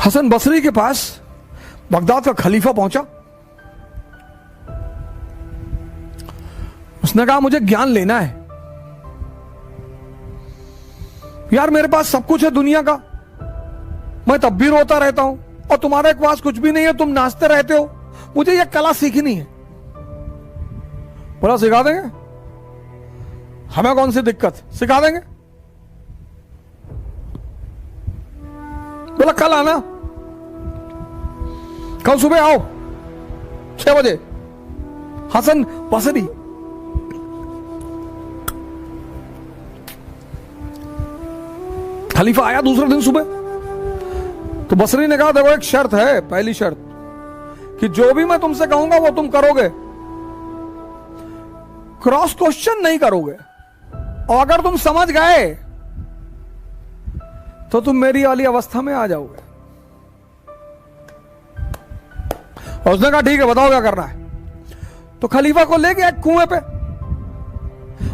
हसन बसरी के पास बगदाद का खलीफा पहुंचा। उसने कहा मुझे ज्ञान लेना है यार, मेरे पास सब कुछ है दुनिया का, मैं तब भी रोता रहता हूं और तुम्हारे पास कुछ भी नहीं है, तुम नाचते रहते हो, मुझे यह कला सीखनी है। बोला सिखा देंगे, हमें कौन सी दिक्कत, सिखा देंगे। बोला कल आना, कल सुबह आओ 6 बजे। हसन बसरी खलीफा आया दूसरे दिन सुबह। तो बसरी ने कहा देखो एक शर्त है, पहली शर्त कि जो भी मैं तुमसे कहूंगा वो तुम करोगे, क्रॉस क्वेश्चन नहीं करोगे, और अगर तुम समझ गए तो तुम मेरी वाली अवस्था में आ जाओगे। और उसने कहा ठीक है बताओ क्या करना है। तो खलीफा को ले गया एक कुएं पे,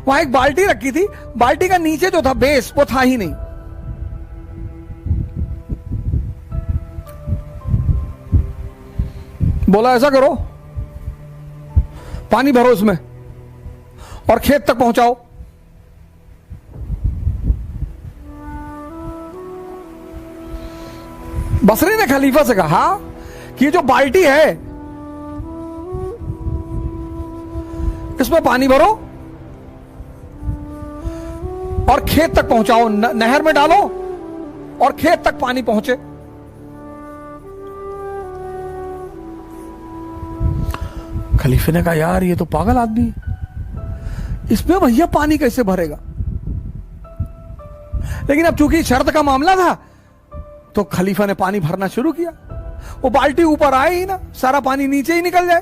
वहां एक बाल्टी रखी थी, बाल्टी का नीचे जो था बेस वो था ही नहीं। बोला ऐसा करो, पानी भरो इसमें और खेत तक पहुंचाओ। बसरी ने खलीफा से कहा कि ये जो बाल्टी है इसमें पानी भरो और खेत तक पहुंचाओ, नहर में डालो और खेत तक पानी पहुंचे। खलीफे ने कहा यार ये तो पागल आदमी है, इसमें भैया पानी कैसे भरेगा। लेकिन अब चूंकि शर्त का मामला था तो खलीफा ने पानी भरना शुरू किया। वो बाल्टी ऊपर आए ही ना, सारा पानी नीचे ही निकल जाए।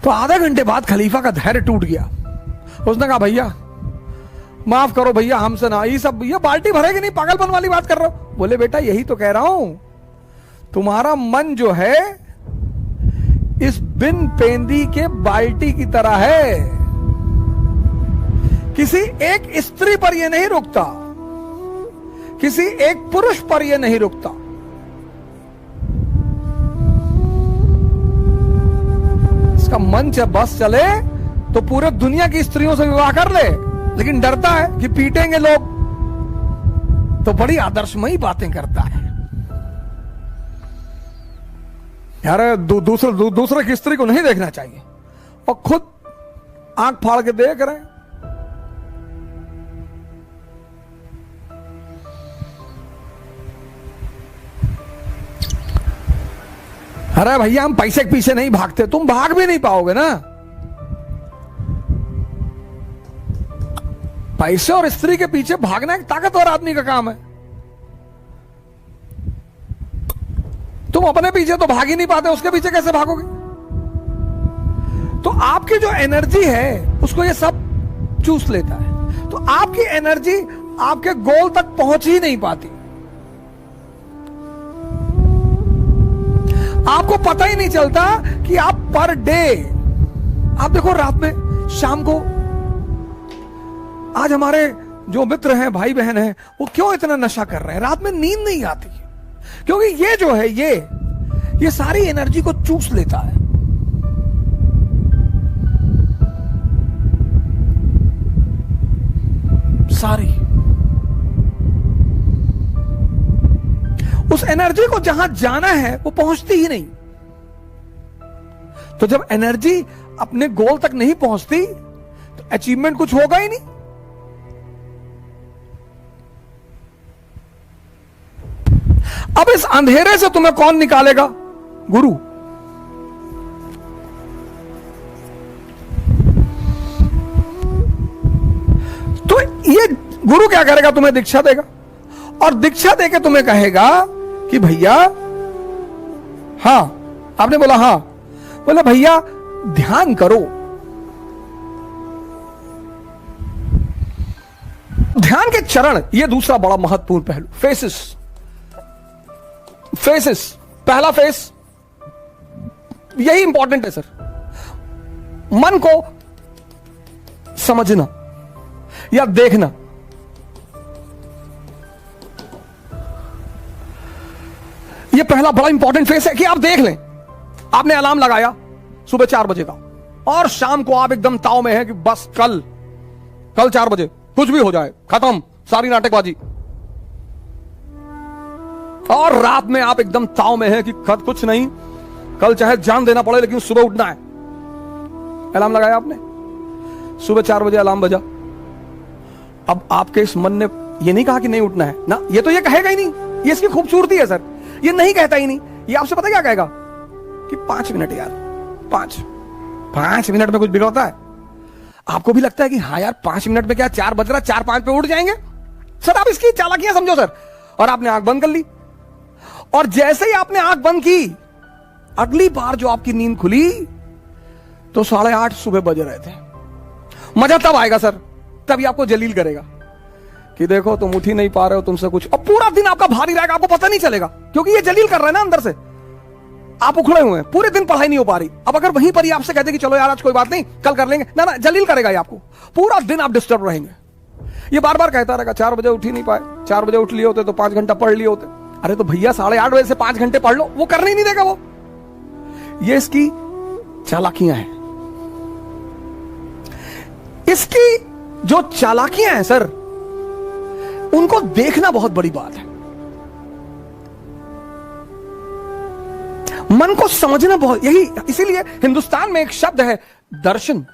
तो आधा घंटे बाद खलीफा का धैर्य टूट गया। उसने कहा भैया माफ करो भैया, हमसे ना ये सब, ये बाल्टी भरेगी नहीं, पागलपन वाली बात कर रहे हो। बोले बेटा यही तो कह रहा हूं, तुम्हारा मन जो है इस बिन पेंदी के बाल्टी की तरह है, किसी एक स्त्री पर यह नहीं रुकता, किसी एक पुरुष पर यह नहीं रुकता। इसका मन जब बस चले तो पूरे दुनिया की स्त्रियों से विवाह कर ले, लेकिन डरता है कि पीटेंगे लोग, तो बड़ी आदर्शमयी बातें करता है यार। दूसरे की स्त्री को नहीं देखना चाहिए और खुद आंख फाड़ के देख रहे हैं। अरे भैया हम पैसे के पीछे नहीं भागते, तुम भाग भी नहीं पाओगे ना। पैसे और स्त्री के पीछे भागना एक ताकतवर आदमी का काम है। तुम अपने पीछे तो भाग ही नहीं पाते, उसके पीछे कैसे भागोगे। तो आपकी जो एनर्जी है उसको ये सब चूस लेता है, तो आपकी एनर्जी आपके गोल तक पहुंच ही नहीं पाती। आपको पता ही नहीं चलता कि आप पर डे, आप देखो रात में, शाम को, आज हमारे जो मित्र हैं, भाई बहन हैं, वो क्यों इतना नशा कर रहे हैं, रात में नींद नहीं आती, क्योंकि ये जो है ये सारी एनर्जी को चूस लेता है। सारी उस एनर्जी को जहां जाना है वो पहुंचती ही नहीं। तो जब एनर्जी अपने गोल तक नहीं पहुंचती तो अचीवमेंट कुछ होगा ही नहीं। अब इस अंधेरे से तुम्हें कौन निकालेगा? गुरु। तो ये गुरु क्या करेगा? तुम्हें दीक्षा देगा, और दीक्षा देके तुम्हें कहेगा कि भैया, हां, आपने बोला हां, बोला भैया ध्यान करो। ध्यान के चरण, ये दूसरा बड़ा महत्वपूर्ण पहलू, फेसेस। पहला फेस यही इंपॉर्टेंट है सर, मन को समझना या देखना। यह पहला बड़ा इंपॉर्टेंट फेस है कि आप देख लें। आपने अलार्म लगाया सुबह 4 बजे का और शाम को आप एकदम ताव में है कि बस कल 4 बजे कुछ भी हो जाए, खत्म सारी नाटकबाजी। और रात में आप एकदम ताव में है कि कुछ नहीं, कल चाहे जान देना पड़े लेकिन सुबह उठना है। अलार्म लगाया आपने, सुबह 4 बजे अलार्म बजा। अब आपके इस मन ने यह नहीं कहा कि नहीं उठना है ना, ये तो ये कहेगा ही नहीं, ये इसकी खूबसूरती है सर, ये नहीं कहता ही नहीं। ये आपसे पता क्या कहेगा कि 5 मिनट यार, 5 मिनट में कुछ बिगड़ता है? आपको भी लगता है कि हाँ यार 5 मिनट में क्या, 4 बज रहा, 4-5 पे उठ जाएंगे सर। आप इसकी चालाकियां समझो सर। और आपने आंख बंद कर ली, और जैसे ही आपने आंख बंद की, अगली बार जो आपकी नींद खुली तो 8:30 सुबह बज रहे थे। मजा तब आएगा सर, तभी आपको जलील करेगा कि देखो तुम उठ ही नहीं पा रहे हो, तुमसे कुछ। और पूरा दिन आपका भारी रहेगा, आपको पता नहीं चलेगा, क्योंकि ये जलील कर रहा है ना अंदर से। आप उखड़े हुए हैं, पूरे दिन पढ़ाई नहीं हो पा रही। अब अगर वहीं पर ही आपसे कहते कि चलो यार आज कोई बात नहीं, कल कर लेंगे, ना जलील करेगा ये आपको। पूरा दिन आप डिस्टर्ब रहेंगे। ये बार बार कहता रहेगा 4 बजे उठ ही नहीं पाए, 4 बजे उठ लिए होते तो 5 घंटा पढ़ लिए होते। अरे तो भैया 8:30 बजे से 5 घंटे पढ़ लो, वो करने ही नहीं देगा वो। ये इसकी चालाकियां हैं। इसकी जो चालाकियां हैं सर, उनको देखना बहुत बड़ी बात है। मन को समझना बहुत, यही इसीलिए हिंदुस्तान में एक शब्द है दर्शन।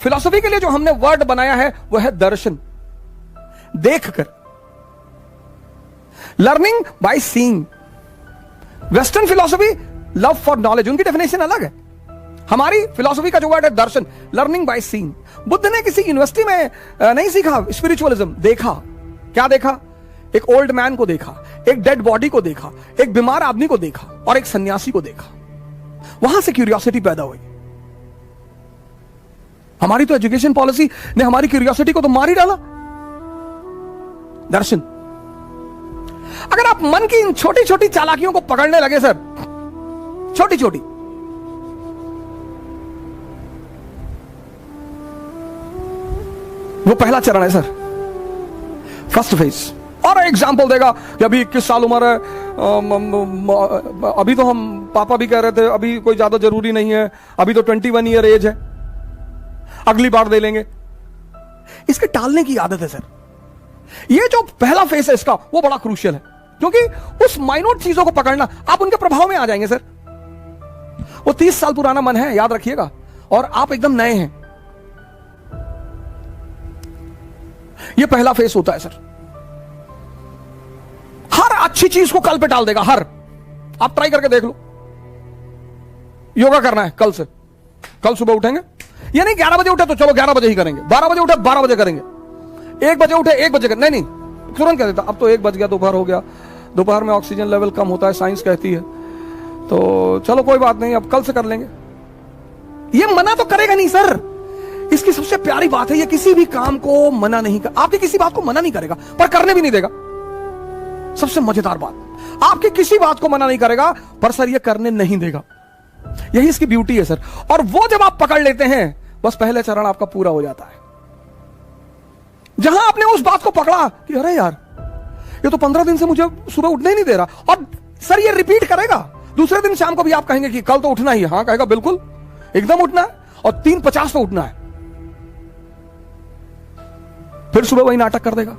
फिलॉसफी के लिए जो हमने वर्ड बनाया है वो है दर्शन, देखकर। Learning by seeing. Western philosophy love for knowledge, उनकी डेफिनेशन अलग है। हमारी फिलॉसफी का जो वर्ड है दर्शन, लर्निंग बाय सीइंग। बुद्ध ने किसी यूनिवर्सिटी में नहीं सीखा स्पिरिचुअलिज्म, देखा। क्या देखा? एक ओल्ड मैन को देखा, एक डेड बॉडी को देखा, एक बीमार आदमी को देखा और एक सन्यासी को देखा। वहां से क्यूरियोसिटी पैदा हुई। हमारी तो एजुकेशन पॉलिसी ने हमारी क्यूरियोसिटी को तो मार ही डाला। दर्शन। अगर आप मन की इन छोटी छोटी चालाकियों को पकड़ने लगे सर, छोटी छोटी, वो पहला चरण है सर, फर्स्ट फेज। और एग्जाम्पल देगा कि अभी 21 साल उम्र है, अभी तो हम पापा भी कह रहे थे अभी कोई ज्यादा जरूरी नहीं है, अभी तो 21 ईयर एज है, अगली बार दे लेंगे। इसके टालने की आदत है सर। ये जो पहला फेस है इसका, वो बड़ा क्रूशियल है, क्योंकि उस माइनोट चीजों को पकड़ना, आप उनके प्रभाव में आ जाएंगे सर। वो 30 साल पुराना मन है, याद रखिएगा, और आप एकदम नए हैं। ये पहला फेस होता है सर। हर अच्छी चीज को कल पे टाल देगा, हर। आप ट्राई करके देख लो। योगा करना है कल से, कल सुबह उठेंगे, ये नहीं 11 बजे उठे तो चलो 11 बजे ही करेंगे, 12 बजे उठे 12 बजे करेंगे, 1 बजे उठे 1 बजे करेंगे। नहीं, तुरंत कह देता अब तो 1 बज गया, दोपहर हो गया, दोपहर में ऑक्सीजन लेवल कम होता है, साइंस कहती है, तो चलो कोई बात नहीं, अब कल से कर लेंगे। ये मना तो करेगा नहीं सर। इसकी सबसे प्यारी बात है, ये किसी भी काम को मना नहीं कर, आपकी किसी बात को मना नहीं करेगा, पर करने भी नहीं देगा। सबसे मजेदार बात, आपकी किसी बात को मना नहीं करेगा, पर सर ये करने नहीं देगा। यही इसकी ब्यूटी है सर। और वो जब आप पकड़ लेते हैं, बस पहले चरण आपका पूरा हो जाता है। जहां आपने उस बात को पकड़ा कि अरे यार ये तो 15 दिन से मुझे सुबह उठने ही नहीं दे रहा, और सर ये रिपीट करेगा। दूसरे दिन शाम को भी आप कहेंगे कि कल तो उठना ही है। हाँ कहेगा, बिल्कुल एकदम उठना है, और 3:50 पे उठना है। फिर सुबह वही नाटक कर देगा।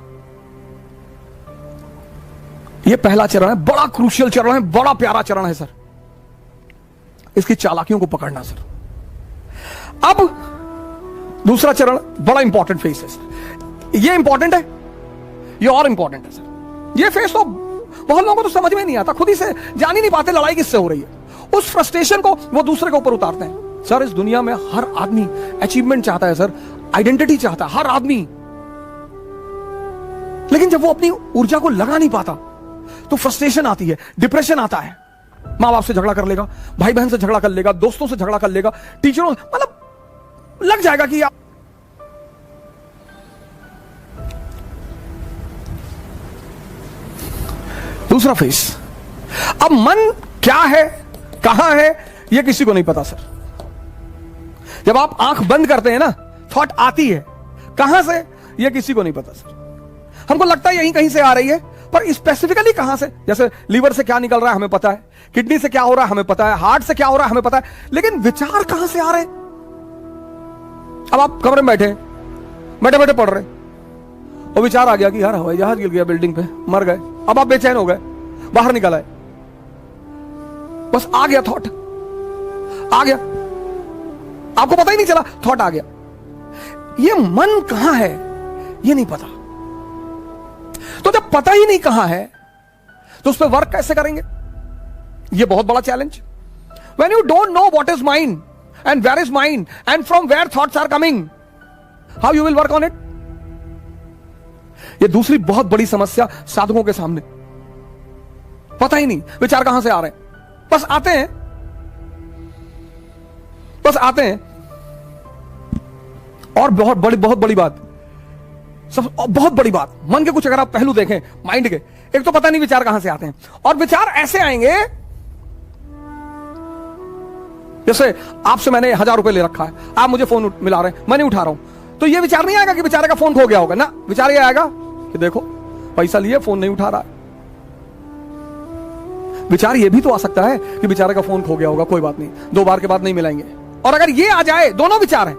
ये पहला चरण है, बड़ा क्रूशियल चरण है, बड़ा प्यारा चरण है सर, इसकी चालाकियों को पकड़ना सर। अब दूसरा चरण बड़ा इंपॉर्टेंट फेस है सर। ये इंपॉर्टेंट है, ये और इंपॉर्टेंट है सर। ये फेस तो बहुत लोगों को तो समझ में नहीं आता, खुद ही से जान ही नहीं पाते लड़ाई किससे हो रही है। उस फ्रस्ट्रेशन को वो दूसरे के ऊपर उतारते हैं। सर इस दुनिया में हर आदमी अचीवमेंट चाहता है सर, आइडेंटिटी चाहता है हर आदमी, लेकिन जब वो अपनी ऊर्जा को लगा नहीं पाता तो फ्रस्ट्रेशन आती है, डिप्रेशन आता है। मां बाप से झगड़ा कर लेगा, भाई बहन से झगड़ा कर लेगा, दोस्तों से झगड़ा कर लेगा, टीचरों, मतलब लग जाएगा कि आप। दूसरा फेस, अब मन क्या है, कहां है, यह किसी को नहीं पता सर। जब आप आंख बंद करते हैं ना, थॉट आती है, कहां से ये किसी को नहीं पता सर। हमको लगता है यहीं कहीं से आ रही है, पर स्पेसिफिकली कहां से, जैसे लीवर से क्या निकल रहा है हमें पता है, किडनी से क्या हो रहा है हमें पता है, हार्ट से क्या हो रहा है हमें पता है, लेकिन विचार कहां से आ रहे हैं? अब आप कमरे में बैठे बैठे बैठे पढ़ रहे और विचार आ गया कि यार हवाई जहाज गिर गया बिल्डिंग पे, मर गए। अब आप बेचैन हो गए, बाहर निकल आए, बस आ गया थॉट, आ गया, आपको पता ही नहीं चला, थॉट आ गया। ये मन कहां है ये नहीं पता। तो जब पता ही नहीं कहां है तो उस पर वर्क कैसे करेंगे? ये बहुत बड़ा challenge. When you don't know what is mind and where is mind and from where thoughts are coming, how you will work on it? ये दूसरी बहुत बड़ी समस्या साधकों के सामने, पता ही नहीं विचार कहां से आ रहे हैं, बस आते हैं, बस आते हैं। और बहुत बड़ी बात, सब बहुत बड़ी बात, मन के कुछ अगर आप पहलू देखें माइंड के, एक तो पता नहीं विचार कहां से आते हैं, और विचार ऐसे आएंगे जैसे आपसे मैंने 1000 रुपए ले रखा है, आप मुझे फोन मिला रहे हैं, मैं नहीं उठा रहा हूं, तो ये विचार नहीं आएगा कि बेचारे का फोन खो गया होगा ना, विचार ये आएगा कि देखो पैसा लिए फोन नहीं उठा रहा है। विचार ये भी तो आ सकता है कि बेचारे का फोन खो गया होगा, कोई बात नहीं, 2 बार के बाद नहीं मिलाएंगे। और अगर ये आ जाए, दोनों विचार हैं,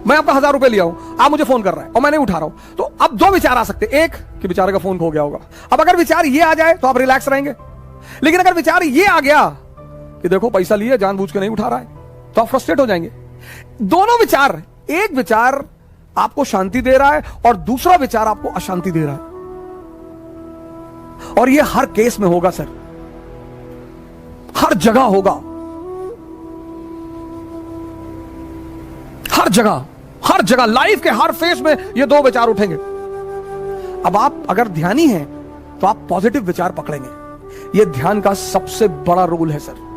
मैं आपका 1000 रुपए लिया हूं, आप मुझे फोन कर रहे हैं और मैं नहीं उठा रहा हूं, तो अब 2 विचार आ सकते, एक कि बेचारे का फोन खो गया होगा। अब अगर विचार ये आ जाए तो आप रिलैक्स रहेंगे, लेकिन अगर विचार ये आ गया कि देखो पैसा लिए जानबूझ के नहीं उठा रहा है, तो आप फ्रस्ट्रेट हो जाएंगे। दोनों विचार, एक विचार आपको शांति दे रहा है और दूसरा विचार आपको अशांति दे रहा है, और ये हर केस में होगा सर, हर जगह होगा, हर जगह, हर जगह, लाइफ के हर फेस में ये 2 विचार उठेंगे। अब आप अगर ध्यानी हैं तो आप पॉजिटिव विचार पकड़ेंगे। ये ध्यान का सबसे बड़ा रोल है सर।